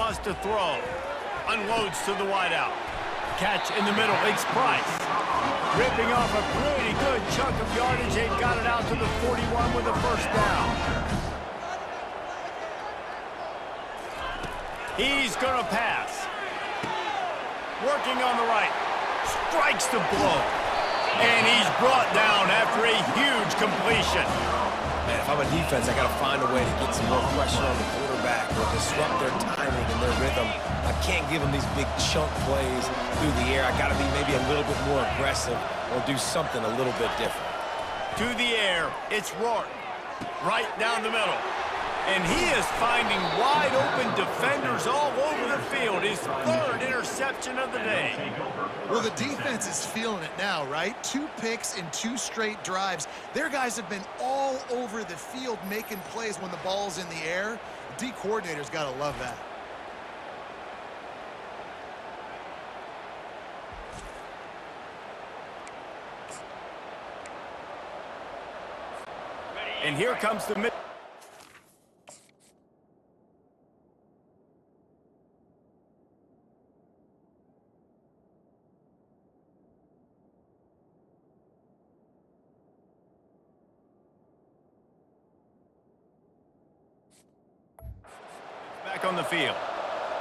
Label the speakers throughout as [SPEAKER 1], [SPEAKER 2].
[SPEAKER 1] wants to throw. Unloads to the wideout. Catch in the middle. It's Price. Ripping off a pretty good chunk of yardage. They've got it out to the 41 with a first down. He's going to pass. Working on the right. Strikes the blow. And he's brought down after a huge completion.
[SPEAKER 2] Man, if I'm a defense, I got to find a way to get some more pressure on the quarterback or disrupt their timing and their rhythm. I can't give them these big chunk plays through the air. I got to be maybe a little bit more aggressive or do something a little bit different.
[SPEAKER 1] To the air, it's Rourke. Right down the middle. And he is finding wide-open defenders all over the field. His third interception of the day.
[SPEAKER 3] Well, the defense is feeling it now, right? 2 picks in 2 straight drives. Their guys have been all over the field making plays when the ball's in the air. The D coordinator's got to love that.
[SPEAKER 1] And here comes the mid. Back on the field.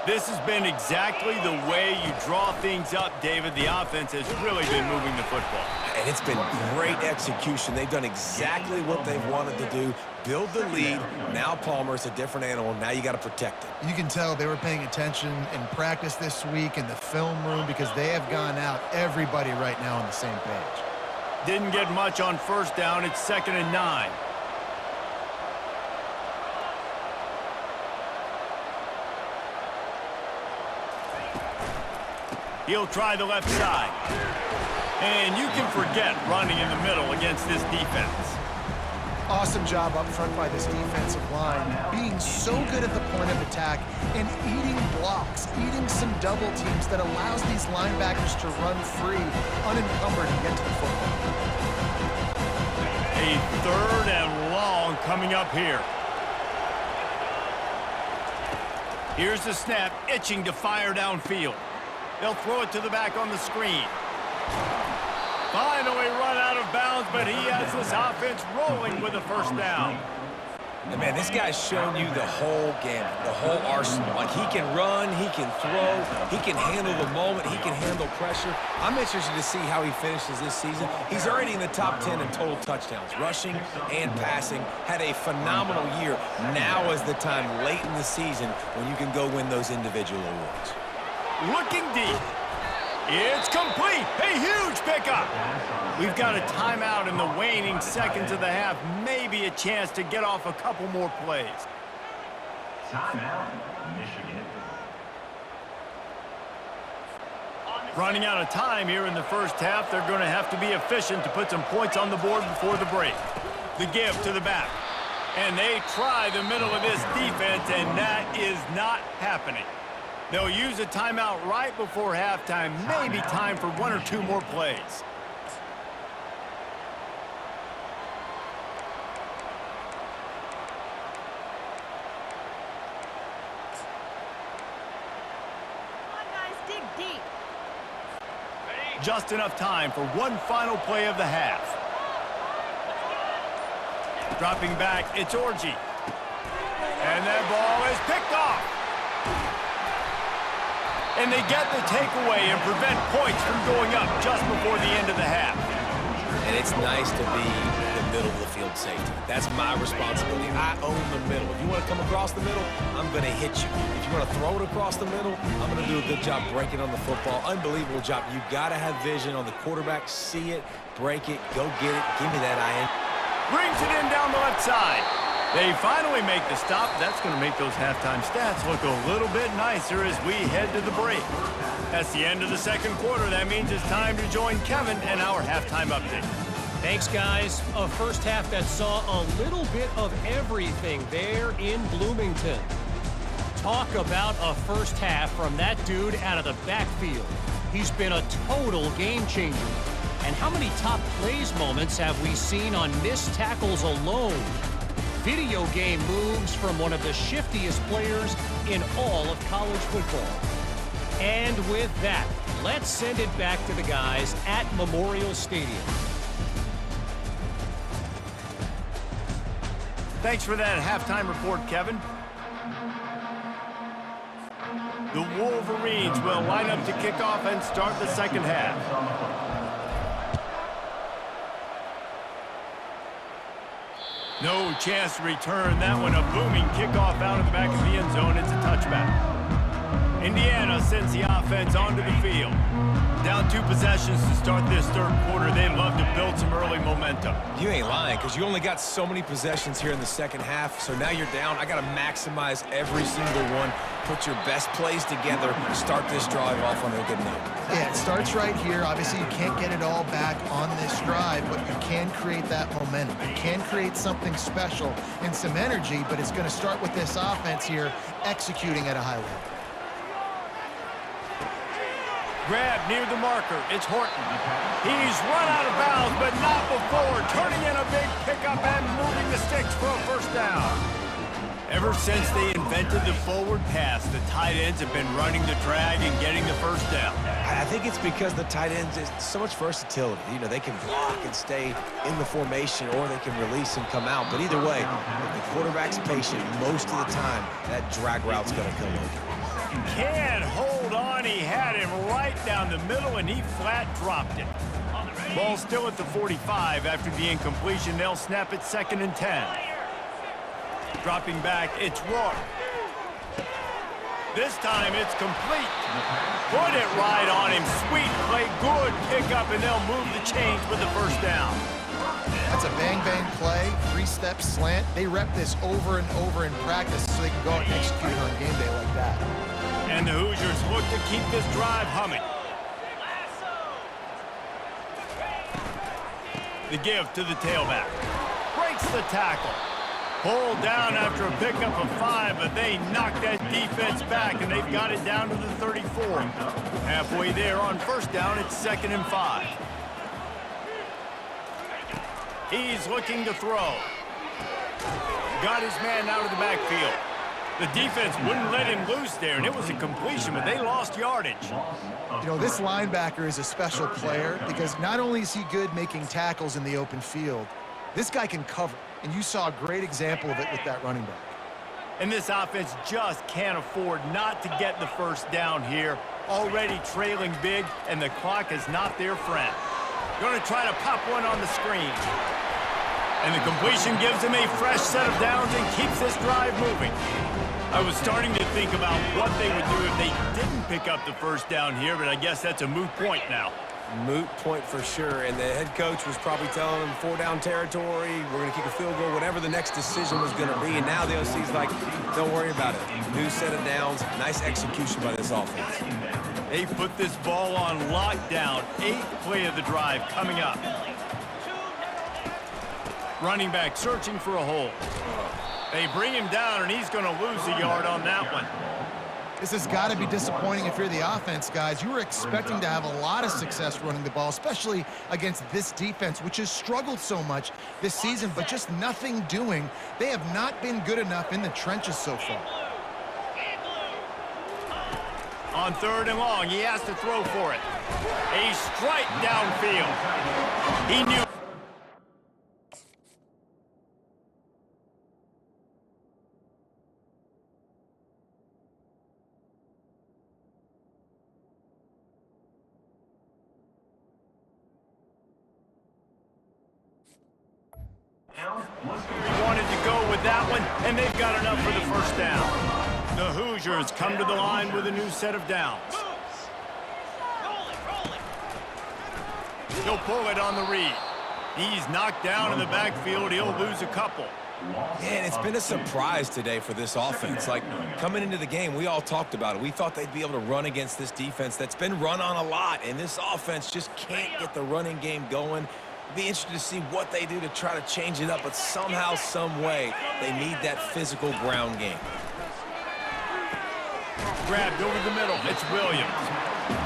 [SPEAKER 1] This has been exactly the way you draw things up, David. The offense has really been moving the football.
[SPEAKER 2] And it's been great execution. They've done exactly what they've wanted to do. Build the lead. Now Palmer's a different animal. Now you got to protect it.
[SPEAKER 3] You can tell they were paying attention in practice this week in the film room because they have gone out everybody right now on the same page.
[SPEAKER 1] Didn't get much on first down. It's 2nd and 9. He'll try the left side. And you can forget running in the middle against this defense.
[SPEAKER 3] Awesome job up front by this defensive line, being so good at the point of attack and eating blocks, eating some double teams that allows these linebackers to run free, unencumbered, and get to the football.
[SPEAKER 1] A 3rd and long coming up here. Here's the snap, itching to fire downfield. They'll throw it to the back on the screen. Finally run out of bounds, but he has this offense rolling with a first down.
[SPEAKER 2] And man, this guy's shown you the whole gamut, the whole arsenal. Like, he can run, he can throw, he can handle the moment, he can handle pressure. I'm interested to see how he finishes this season. He's already in the top 10 in total touchdowns, rushing and passing. Had a phenomenal year. Now is the time late in the season when you can go win those individual awards.
[SPEAKER 1] Looking deep. It's complete. A huge pickup. We've got a timeout in the waning seconds of the half. Maybe a chance to get off a couple more plays.
[SPEAKER 4] Timeout, Michigan.
[SPEAKER 1] Running out of time here in the first half. They're going to have to be efficient to put some points on the board before the break. The give to the back. And they try the middle of this defense, and that is not happening. They'll use a timeout right before halftime. Maybe time for 1 or 2 more plays.
[SPEAKER 5] Come on, guys, dig deep.
[SPEAKER 1] Just enough time for one final play of the half. Dropping back, it's Orji. And that ball is picked off. And they get the takeaway and prevent points from going up just before the end of the half.
[SPEAKER 2] And it's nice to be the middle of the field safety. That's my responsibility. I own the middle. If you want to come across the middle, I'm going to hit you. If you want to throw it across the middle, I'm going to do a good job breaking on the football. Unbelievable job. You got to have vision on the quarterback. See it, break it, go get it. Give me that iron.
[SPEAKER 1] Brings it in down the left side. They finally make the stop. That's going to make those halftime stats look a little bit nicer as we head to the break. That's the end of the second quarter. That means it's time to join Kevin and our halftime update.
[SPEAKER 6] Thanks, guys. A first half that saw a little bit of everything there in Bloomington. Talk about a first half from that dude out of the backfield. He's been a total game changer. And how many top plays moments have we seen on missed tackles alone? video game moves from one of the shiftiest players in all of college football. And with that, let's send it back to the guys at Memorial Stadium.
[SPEAKER 1] Thanks for that halftime report, Kevin. The Wolverines will line up to kick off and start the second half. No chance to return that one. A booming kickoff out of the back of the end zone. It's a touchback. Indiana sends the offense onto the field. Down 2 possessions to start this third quarter. They'd love to build some early momentum.
[SPEAKER 2] You ain't lying, because you only got so many possessions here in the second half, so now you're down. I got to maximize every single one, put your best plays together, start this drive off on a good note.
[SPEAKER 3] Yeah, it starts right here. Obviously, you can't get it all back on this drive, but you can create that momentum. You can create something special and some energy, but it's going to start with this offense here executing at a high level.
[SPEAKER 1] Grab near the marker. It's Horton. He's run out of bounds, but not before turning in a big pickup and moving the sticks for a first down. Ever since they invented the forward pass, the tight ends have been running the drag and getting the first down.
[SPEAKER 2] I think it's because the tight ends is so much versatility. You know, they can block and stay in the formation, or they can release and come out. But either way, if the quarterback's patient, most of the time, that drag route's going to come open.
[SPEAKER 1] Can't hold on. He had him right down the middle, and he flat dropped it. Ball still at the 45 after the incompletion. They'll snap it 2nd and 10. Dropping back, it's Rourke. This time it's complete. Put it right on him. Sweet play, good pickup, and they'll move the chains with the first down.
[SPEAKER 3] That's a bang-bang play, 3-step slant. They rep this over and over in practice so they can go out and execute it on game day like that.
[SPEAKER 1] And the Hoosiers look to keep this drive humming. The give to the tailback. Breaks the tackle. Pulled down after a pickup of 5, but they knocked that defense back, and they've got it down to the 34. Halfway there on first down, it's 2nd and 5. He's looking to throw. Got his man out of the backfield. The defense wouldn't let him loose there, and it was a completion, but they lost yardage.
[SPEAKER 3] You know, this linebacker is a special player because not only is he good making tackles in the open field, this guy can cover, and you saw a great example of it with that running back.
[SPEAKER 1] And this offense just can't afford not to get the first down here. Already trailing big, and the clock is not their friend. Going to try to pop one on the screen. And the completion gives him a fresh set of downs and keeps this drive moving. I was starting to think about what they would do if they didn't pick up the first down here, but I guess that's a moot point now.
[SPEAKER 2] Moot point for sure, and the head coach was probably telling them 4-down territory, we're going to kick a field goal, whatever the next decision was going to be, and now the OC's like, don't worry about it. New set of downs, nice execution by this offense.
[SPEAKER 1] They put this ball on lockdown. 8th play of the drive coming up. Running back searching for a hole. They bring him down, and he's going to lose a yard on that one.
[SPEAKER 3] This has got to be disappointing if you're the offense, guys. You were expecting to have a lot of success running the ball, especially against this defense, which has struggled so much this season, but just nothing doing. They have not been good enough in the trenches so far.
[SPEAKER 1] On 3rd and long, he has to throw for it. A strike downfield. He knew. Wanted to go with that one, and they've got enough for the first down. The Hoosiers come to the line with a new set of downs. He'll pull it on the read. He's knocked down in the backfield. He'll lose a couple.
[SPEAKER 2] Man, it's been a surprise today for this offense. Like, coming into the game, we all talked about it. We thought they'd be able to run against this defense that's been run on a lot, and this offense just can't get the running game going. Be interested to see what they do to try to change it up, but somehow, some way, they need that physical ground game.
[SPEAKER 1] Grabbed over the middle. It's Williams.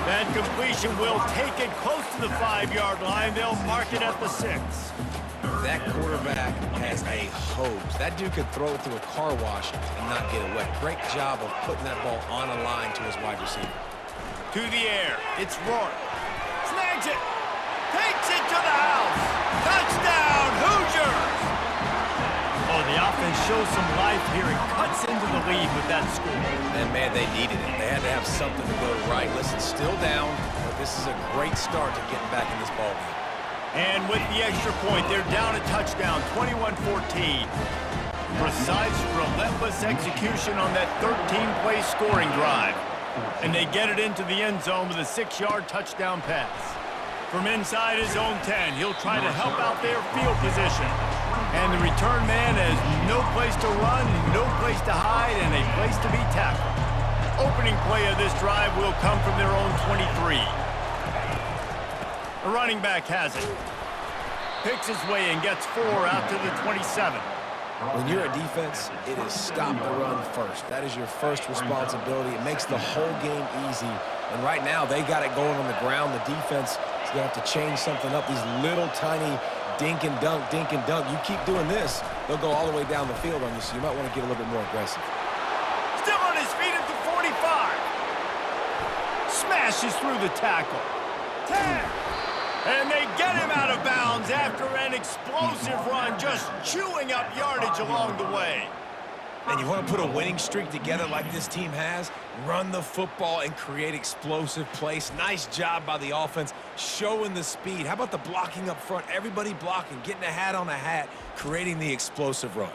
[SPEAKER 1] That completion will take it close to the 5-yard line. They'll mark it at the 6.
[SPEAKER 2] That quarterback has a hose. That dude could throw it through a car wash and not get it wet. Great job of putting that ball on a line to his wide receiver.
[SPEAKER 1] To the air. It's Rourke. Snags it. Takes it to the house. Touchdown, Hoosiers! Oh, the offense shows some life here and cuts into the lead with that score.
[SPEAKER 2] And, man, they needed it. They had to have something to go right. Listen, still down, but this is a great start to getting back in this ballgame.
[SPEAKER 1] And with the extra point, they're down a touchdown, 21-14. Precise, relentless execution on that 13-play scoring drive. And they get it into the end zone with a 6-yard touchdown pass. From inside his own 10, he'll try to help out their field position. And the return man has no place to run, no place to hide, and a place to be tackled. Opening play of this drive will come from their own 23. The running back has it. Picks his way and gets 4 out to the 27.
[SPEAKER 2] When you're a defense, it is stop the run first. That is your first responsibility. It makes the whole game easy. And right now, they got it going on the ground. The defense is going to have to change something up. These little tiny dink and dunk, dink and dunk. You keep doing this, they'll go all the way down the field on you, so you might want to get a little bit more aggressive.
[SPEAKER 1] Still on his feet at the 45. Smashes through the tackle. 10. And they get him out of bounds after an explosive run, just chewing up yardage along the way.
[SPEAKER 2] And you want to put a winning streak together like this team has, run the football and create explosive plays. Nice job by the offense, showing the speed. How about the blocking up front? Everybody blocking, getting a hat on a hat, creating the explosive run.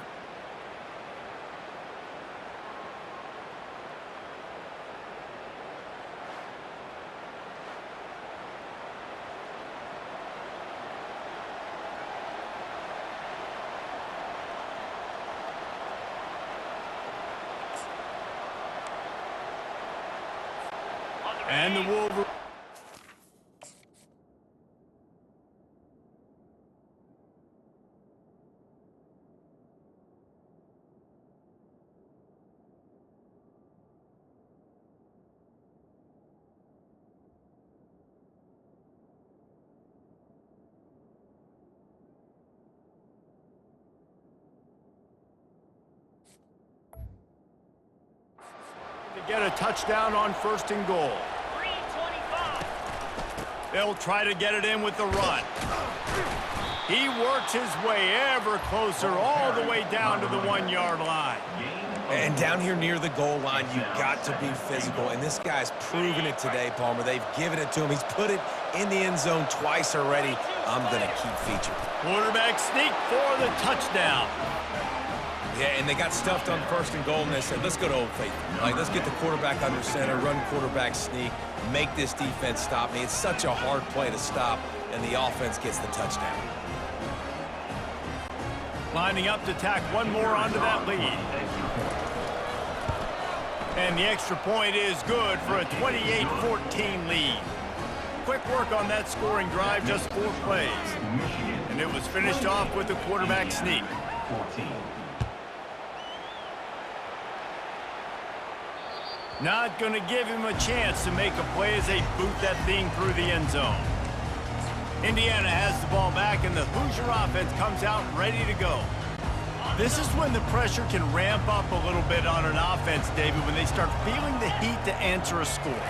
[SPEAKER 1] And the Wolverines. To get a touchdown on 1st and goal. They'll try to get it in with the run. He works his way ever closer all the way down to the 1-yard line.
[SPEAKER 2] And down here near the goal line, you've got to be physical. And this guy's proven it today, Palmer. They've given it to him. He's put it in the end zone twice already. I'm going to keep featuring.
[SPEAKER 1] Quarterback sneak for the touchdown.
[SPEAKER 2] Yeah, and they got stuffed on 1st and goal, and they said, let's go to Old Faithful. Like, let's get the quarterback under center, run quarterback sneak, make this defense stop me. It's such a hard play to stop, and the offense gets the touchdown.
[SPEAKER 1] Lining up to tack one more onto that lead. And the extra point is good for a 28-14 lead. Quick work on that scoring drive, just 4 plays. And it was finished off with a quarterback sneak. Not going to give him a chance to make a play as they boot that thing through the end zone. Indiana has the ball back, and the Hoosier offense comes out ready to go. This is when the pressure can ramp up a little bit on an offense, David, when they start feeling the heat to answer a score.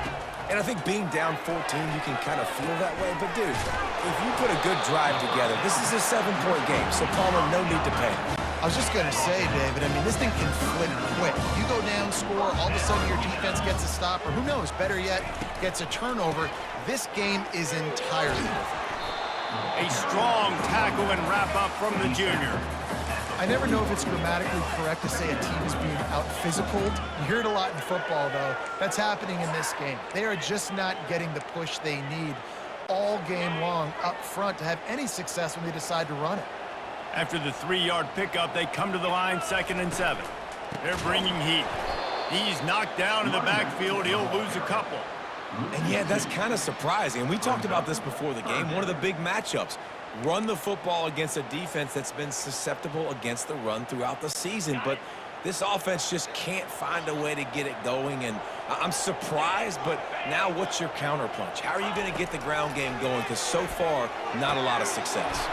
[SPEAKER 2] And I think being down 14, you can kind of feel that way. But, dude, if you put a good drive together, this is a 7-point game, so Palmer, no need to panic.
[SPEAKER 3] I was just going to say, David, I mean, this thing can flip quick. You go down, score, all of a sudden your defense gets a stop, or who knows, better yet, gets a turnover. This game is entirely different.
[SPEAKER 1] A strong tackle and wrap-up from the junior.
[SPEAKER 3] I never know if it's grammatically correct to say a team is being out-physicaled. You hear it a lot in football, though. That's happening in this game. They are just not getting the push they need all game long up front to have any success when they decide to run it.
[SPEAKER 1] After the 3-yard pickup, they come to the line 2nd and 7. They're bringing heat. He's knocked down in the backfield. He'll lose a couple.
[SPEAKER 2] And, yeah, that's kind of surprising. And we talked about this before the game. One of the big matchups. Run the football against a defense that's been susceptible against the run throughout the season. But this offense just can't find a way to get it going. And I'm surprised, but now what's your counterpunch? How are you going to get the ground game going? Because so far, not a lot of success.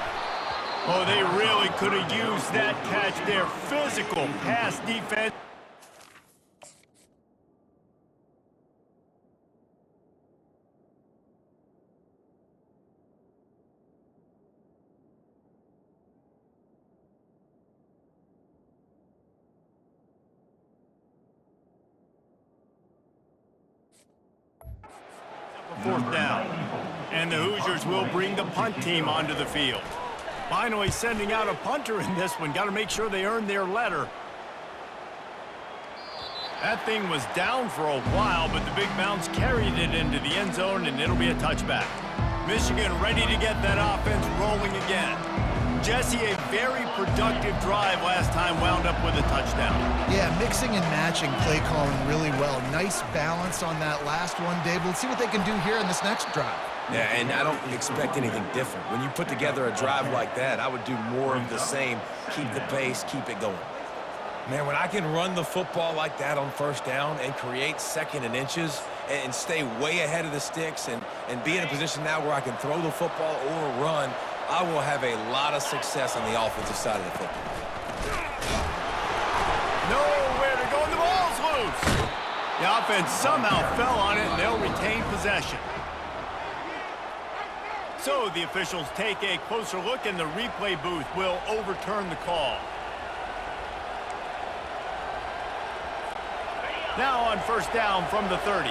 [SPEAKER 1] Oh, they really could have used that catch there. Physical pass defense. Fourth down. And the Hoosiers will bring the punt team onto the field. Finally sending out a punter in this one. Got to make sure they earn their letter. That thing was down for a while, but the big bounce carried it into the end zone, and it'll be a touchback. Michigan ready to get that offense rolling again. Jesse, a very productive drive last time, wound up with a touchdown.
[SPEAKER 3] Yeah, mixing and matching play calling really well. Nice balance on that last one, Dave. Let's see what they can do here in this next drive.
[SPEAKER 2] Yeah, and I don't expect anything different. When you put together a drive like that, I would do more of the same. Keep the pace, keep it going. Man, when I can run the football like that on first down and create second and inches and stay way ahead of the sticks and be in a position now where I can throw the football or run, I will have a lot of success on the offensive side of the football.
[SPEAKER 1] Nowhere to go, and the ball's loose. The offense somehow fell on it, and they'll retain possession. So the officials take a closer look, and the replay booth will overturn the call. Now on first down from the 30.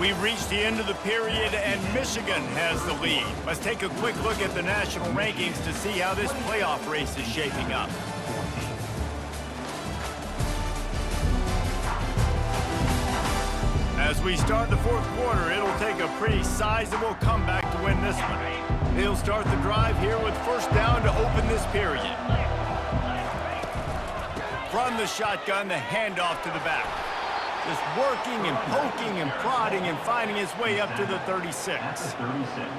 [SPEAKER 1] We've reached the end of the period, and Michigan has the lead. Let's take a quick look at the national rankings to see how this playoff race is shaping up. As we start the fourth quarter, it'll take a pretty sizable comeback to win this one. They'll start the drive here with first down to open this period. From the shotgun, the handoff to the back. Just working and poking and prodding and finding his way up to the 36.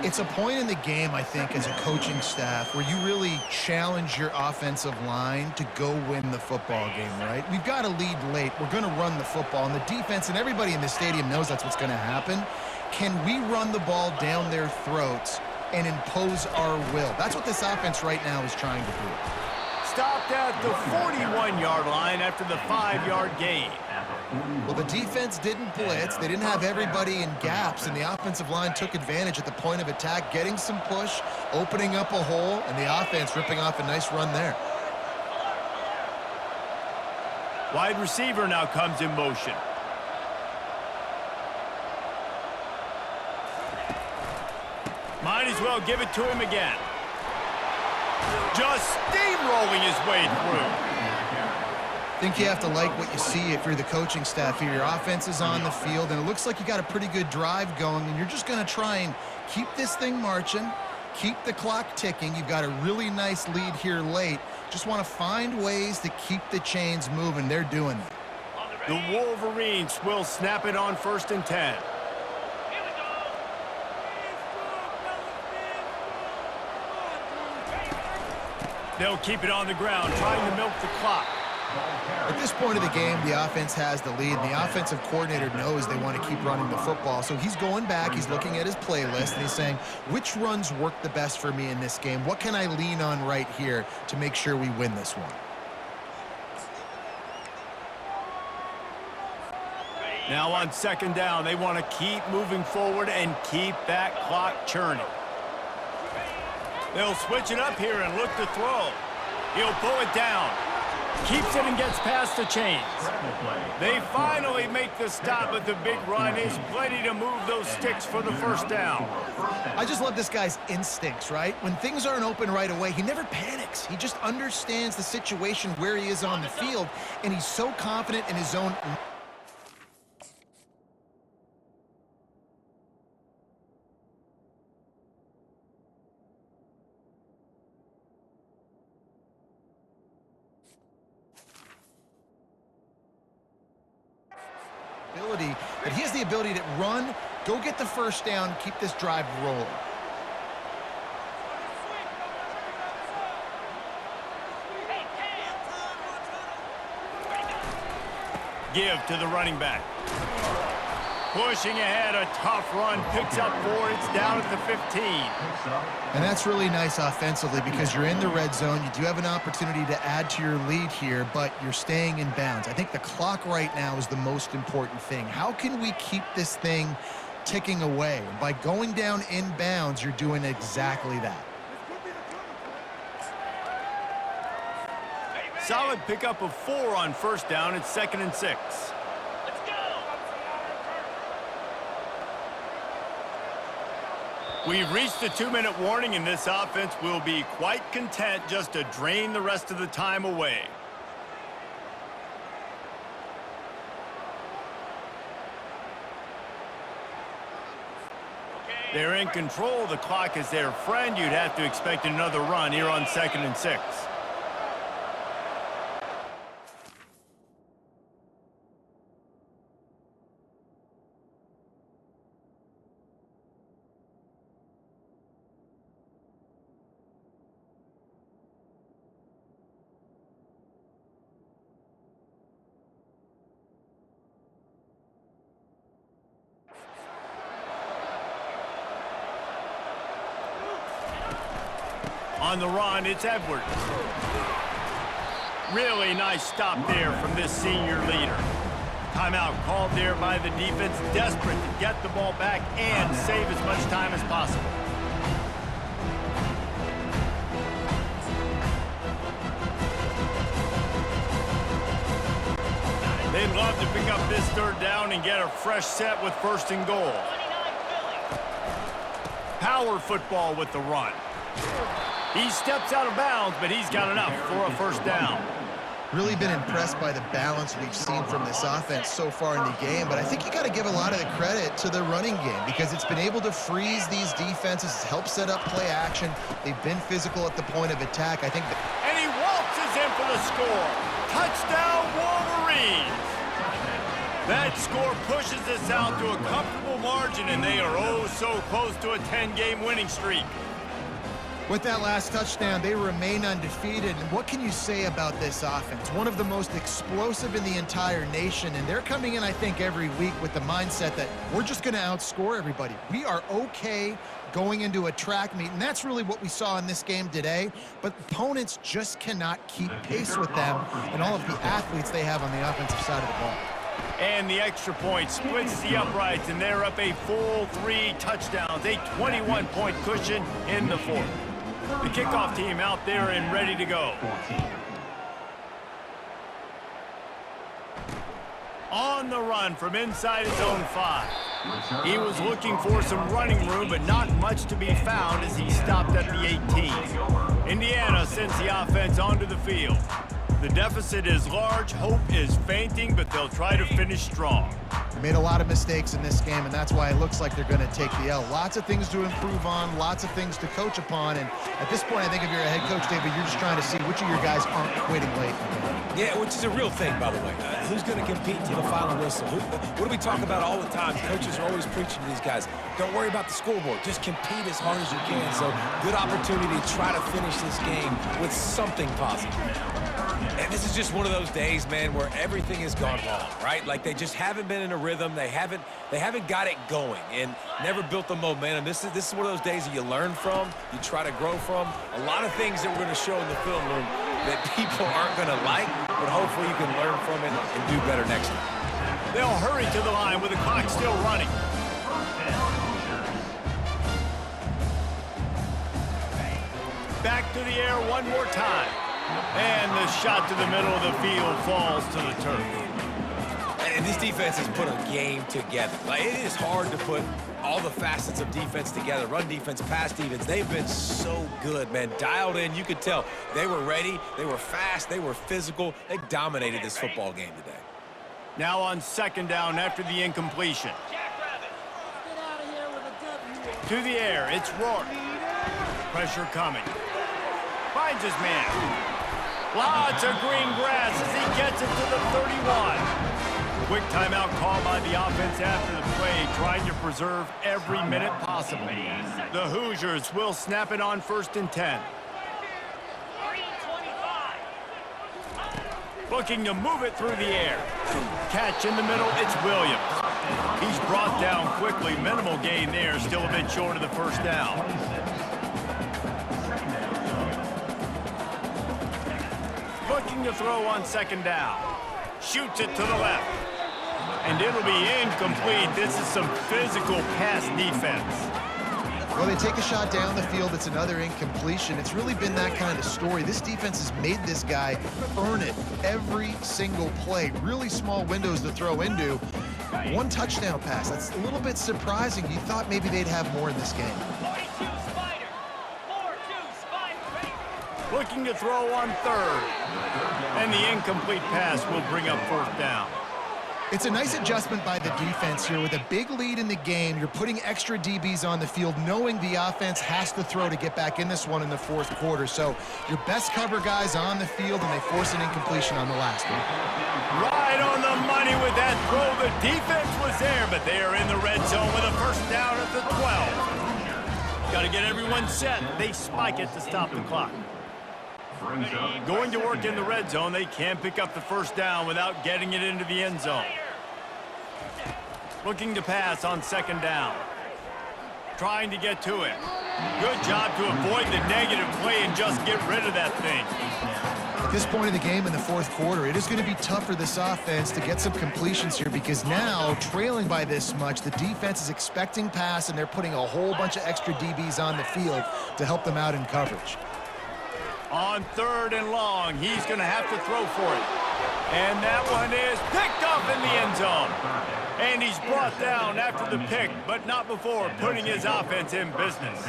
[SPEAKER 3] It's a point in the game, I think, as a coaching staff where you really challenge your offensive line to go win the football game, right? We've got to lead late. We're going to run the football, and the defense and everybody in the stadium knows that's what's going to happen. Can we run the ball down their throats and impose our will? That's what this offense right now is trying to do.
[SPEAKER 1] Stopped at the 41-yard line after the 5-yard gain.
[SPEAKER 3] Well, the defense didn't blitz. They didn't have everybody in gaps, and the offensive line took advantage at the point of attack, getting some push, opening up a hole, and the offense ripping off a nice run there.
[SPEAKER 1] Wide receiver now comes in motion. Might as well give it to him again. Just steamrolling his way through.
[SPEAKER 3] I think you have to like what you see if you're the coaching staff here. Your offense is on the field, and it looks like you got a pretty good drive going, and you're just going to try and keep this thing marching, keep the clock ticking. You've got a really nice lead here late. Just want to find ways to keep the chains moving. They're doing that.
[SPEAKER 1] The Wolverines will snap it on 1st and 10. They'll keep it on the ground, trying to milk the clock.
[SPEAKER 3] At this point of the game, the offense has the lead, and the offensive coordinator knows they want to keep running the football. So he's going back, he's looking at his playlist, and he's saying, which runs work the best for me in this game? What can I lean on right here to make sure we win this one?
[SPEAKER 1] Now on 2nd down, they want to keep moving forward and keep that clock churning. They'll switch it up here and look to throw. He'll pull it down. Keeps it and gets past the chains. They finally make the stop, but the big run is plenty to move those sticks for the first down.
[SPEAKER 3] I just love this guy's instincts, right? When things aren't open right away, he never panics. He just understands the situation where he is on the field, and he's so confident in his own... that he has the ability to run, go get the first down, keep this drive rolling.
[SPEAKER 1] Give to the running back. Pushing ahead, a tough run, picks up 4, it's down at the 15.
[SPEAKER 3] And that's really nice offensively because you're in the red zone. You do have an opportunity to add to your lead here, but you're staying in bounds. I think the clock right now is the most important thing. How can we keep this thing ticking away? And by going down in bounds, you're doing exactly that.
[SPEAKER 1] Solid pickup of 4 on first down. It's 2nd and 6. We've reached the 2-minute warning, and this offense will be quite content just to drain the rest of the time away. They're in control. The clock is their friend. You'd have to expect another run here on 2nd and 6. On the run, it's Edwards. Really nice stop there from this senior leader. Timeout called there by the defense, desperate to get the ball back and save as much time as possible. They'd love to pick up this 3rd down and get a fresh set with 1st and goal. Power football with the run. He steps out of bounds, but he's got enough for a 1st down.
[SPEAKER 3] Really been impressed by the balance we've seen from this offense so far in the game, but I think you got to give a lot of the credit to the running game because it's been able to freeze these defenses, help set up play action. They've been physical at the point of attack. I think
[SPEAKER 1] And he waltzes in for the score. Touchdown, Wolverines! That score pushes us out to a comfortable margin, and they are oh so close to a 10-game winning streak.
[SPEAKER 3] with that last touchdown, they remain undefeated. And what can you say about this offense? One of the most explosive in the entire nation, and they're coming in, I think, every week with the mindset that we're just going to outscore everybody. We are okay going into a track meet, and that's really what we saw in this game today. But opponents just cannot keep pace with them and all of the athletes they have on the offensive side of the ball.
[SPEAKER 1] And the extra point splits the uprights, and they're up a full 3 touchdowns, a 21-point cushion in the fourth. The kickoff team out there and ready to go. On the run from inside his own 5. He was looking for some running room, but not much to be found as he stopped at the 18. Indiana sends the offense onto the field. The deficit is large, hope is fainting, but they'll try to finish strong.
[SPEAKER 3] They made a lot of mistakes in this game, and that's why it looks like they're going to take the L. Lots of things to improve on, lots of things to coach upon, and at this point, I think if you're a head coach, David, you're just trying to see which of your guys aren't quitting late.
[SPEAKER 2] Yeah, which is a real thing, by the way. Who's going to compete to the final whistle? What do we talk about all the time? Coaches are always preaching to these guys. Don't worry about the scoreboard. Just compete as hard as you can. So, good opportunity to try to finish this game with something positive. And this is just one of those days, man, where everything has gone wrong, right? Like they just haven't been in a rhythm. They haven't got it going and never built the momentum. This is one of those days that you learn from, you try to grow from. A lot of things that we're going to show in the film room that people aren't going to like, but hopefully you can learn from it and do better next time.
[SPEAKER 1] They'll hurry to the line with the clock still running. Back to the air one more time. And the shot to the middle of the field falls to the turf.
[SPEAKER 2] And this defense has put a game together. Like, it is hard to put all the facets of defense together. Run defense, pass defense. They've been so good, man. Dialed in. You could tell they were ready. They were fast. They were physical. They dominated this football game today.
[SPEAKER 1] Now on second down after the incompletion. To the air. It's Rourke. Pressure coming. Finds his man. Lots of green grass as he gets it to the 31. Quick timeout call by the offense after the play, trying to preserve every minute possible. The Hoosiers will snap it on 1st and 10. Looking to move it through the air. Catch in the middle, it's Williams. He's brought down quickly. Minimal gain there, still a bit short of the first down. Looking to throw on second down. Shoots it to the left. And it'll be incomplete. This is some physical pass defense.
[SPEAKER 3] Well, they take a shot down the field. It's another incompletion. It's really been that kind of story. This defense has made this guy earn it every single play. Really small windows to throw into. One touchdown pass. That's a little bit surprising. You thought maybe they'd have more in this game.
[SPEAKER 5] 42 Spider. 4-2 Spider.
[SPEAKER 1] Looking to throw on third. And the incomplete pass will bring up fourth down.
[SPEAKER 3] It's a nice adjustment by the defense here. With a big lead in the game, you're putting extra DBs on the field, knowing the offense has to throw to get back in this one in the fourth quarter. So your best cover guys on the field, and they force an incompletion on the last one.
[SPEAKER 1] Right on the money with that throw. The defense was there, but they are in the red zone with a first down at the 12. Got to get everyone set. They spike it to stop the clock. Going to work in the red zone. They can't pick up the first down without getting it into the end zone. Looking to pass on second down. Trying to get to it. Good job to avoid the negative play and just get rid of that thing.
[SPEAKER 3] At this point in the game in the fourth quarter, it is going to be tough for this offense to get some completions here, because now, trailing by this much, the defense is expecting pass, and they're putting a whole bunch of extra DBs on the field to help them out in coverage.
[SPEAKER 1] On third and long, he's going to have to throw for it. And that one is picked up in the end zone. And he's brought down after the pick, but not before putting his offense in business.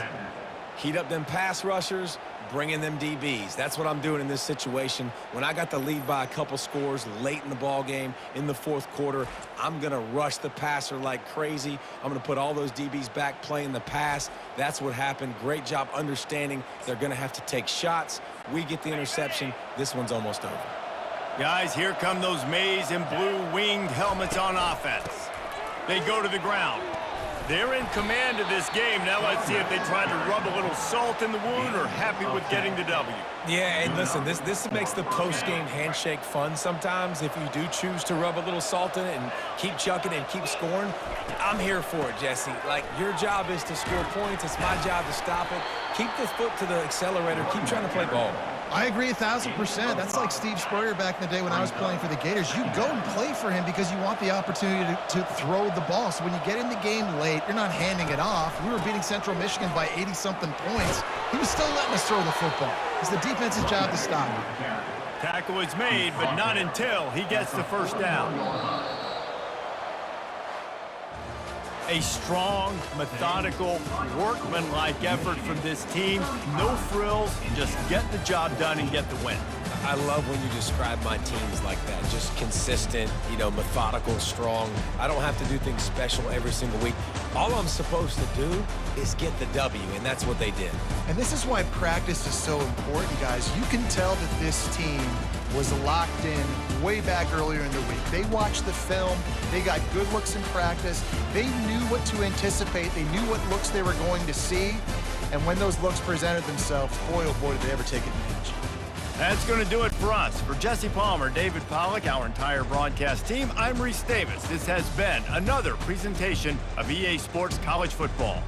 [SPEAKER 2] Heat up them pass rushers, bring in them DBs. That's what I'm doing in this situation. When I got the lead by a couple scores late in the ball game, in the fourth quarter, I'm going to rush the passer like crazy. I'm going to put all those DBs back playing the pass. That's what happened. Great job understanding they're going to have to take shots. We get the interception. This one's almost over.
[SPEAKER 1] Guys, here come those maize and blue winged helmets on offense. They go to the ground. They're in command of this game. Now let's see if they try to rub a little salt in the wound or happy with getting the W.
[SPEAKER 2] Yeah, and listen, this makes the post-game handshake fun sometimes. If you do choose to rub a little salt in it and keep chucking and keep scoring, I'm here for it, Jesse. Like, your job is to score points. It's my job to stop it. Keep the foot to the accelerator. Keep trying to play ball.
[SPEAKER 3] I agree 1,000%. That's like Steve Spurrier back in the day when I was playing for the Gators. You go and play for him because you want the opportunity to throw the ball. So when you get in the game late, you're not handing it off. We were beating Central Michigan by 80-something points. He was still letting us throw the football. It's the defense's job to stop it.
[SPEAKER 1] Tackle is made, but not until he gets the first down. A strong, methodical, workmanlike effort from this team. No frills, just get the job done and get the win.
[SPEAKER 2] I love when you describe my teams like that. Just consistent, methodical, strong. I don't have to do things special every single week. All I'm supposed to do is get the W, and that's what they did.
[SPEAKER 3] And this is why practice is so important, guys. You can tell that this team was locked in way back earlier in the week. They watched the film. They got good looks in practice. They knew what to anticipate. They knew what looks they were going to see. And when those looks presented themselves, boy, oh boy, did they ever take advantage.
[SPEAKER 1] That's going to do it for us. For Jesse Palmer, David Pollack, our entire broadcast team, I'm Reese Davis. This has been another presentation of EA Sports College Football.